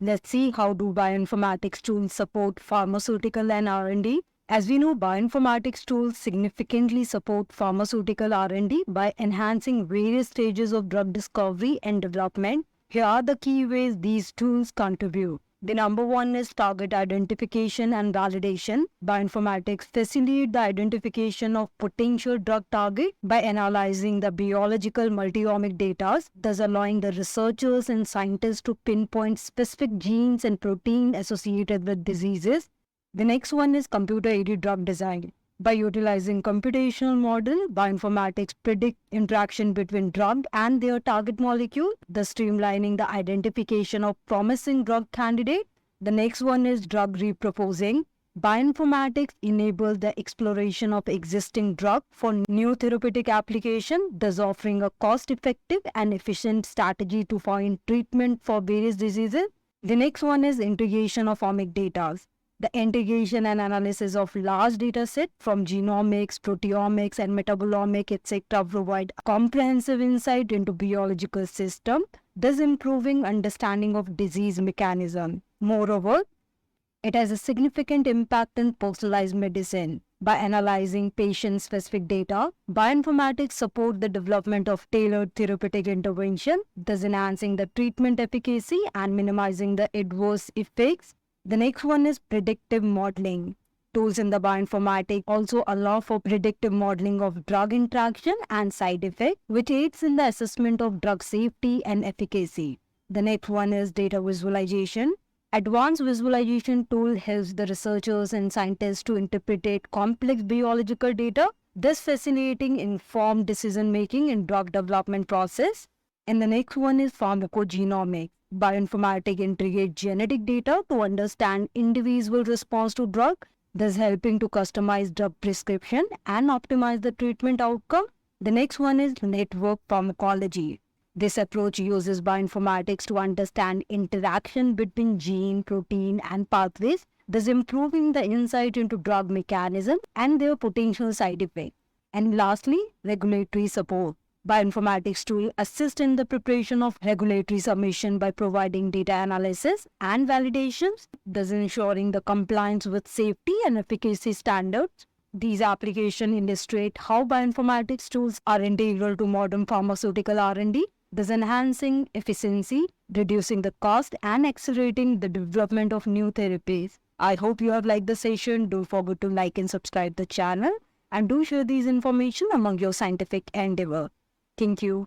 Let's see how do bioinformatics tools support pharmaceutical and R&D. As we know, bioinformatics tools significantly support pharmaceutical R&D by enhancing various stages of drug discovery and development. Here are the key ways these tools contribute. The number one is target identification and validation. Bioinformatics facilitate the identification of potential drug target by analyzing the biological multiomic data, thus allowing the researchers and scientists to pinpoint specific genes and protein associated with diseases. The next one is computer-aided drug design. By utilizing computational model, bioinformatics predict interaction between drug and their target molecule, thus streamlining the identification of promising drug candidate. The next one is drug repurposing. Bioinformatics enables the exploration of existing drug for new therapeutic application, thus offering a cost-effective and efficient strategy to find treatment for various diseases. The next one is integration of omic data. The integration and analysis of large data set from genomics, proteomics, and metabolomics, etc. provide comprehensive insight into biological system, thus improving understanding of disease mechanism. Moreover, it has a significant impact in personalized medicine. By analyzing patient-specific data, bioinformatics support the development of tailored therapeutic intervention, thus enhancing the treatment efficacy and minimizing the adverse effects. The next one is predictive modeling. Tools in the bioinformatics also allow for predictive modeling of drug interaction and side effects, which aids in the assessment of drug safety and efficacy. The next one is data visualization. Advanced visualization tool helps the researchers and scientists to interpret complex biological data, thus facilitating informed decision-making in drug development process. And the next one is pharmacogenomics. Bioinformatics integrate genetic data to understand individual response to drug, thus helping to customize drug prescription and optimize the treatment outcome. The next one is network pharmacology. This approach uses bioinformatics to understand interaction between gene, protein, and pathways, thus improving the insight into drug mechanism and their potential side effects. And lastly, regulatory support. Bioinformatics tool assist in the preparation of regulatory submission by providing data analysis and validations, thus ensuring the compliance with safety and efficacy standards. These applications illustrate how bioinformatics tools are integral to modern pharmaceutical R&D, thus enhancing efficiency, reducing the cost, and accelerating the development of new therapies. I hope you have liked the session. Don't forget to like and subscribe the channel, and do share these information among your scientific endeavor. Thank you.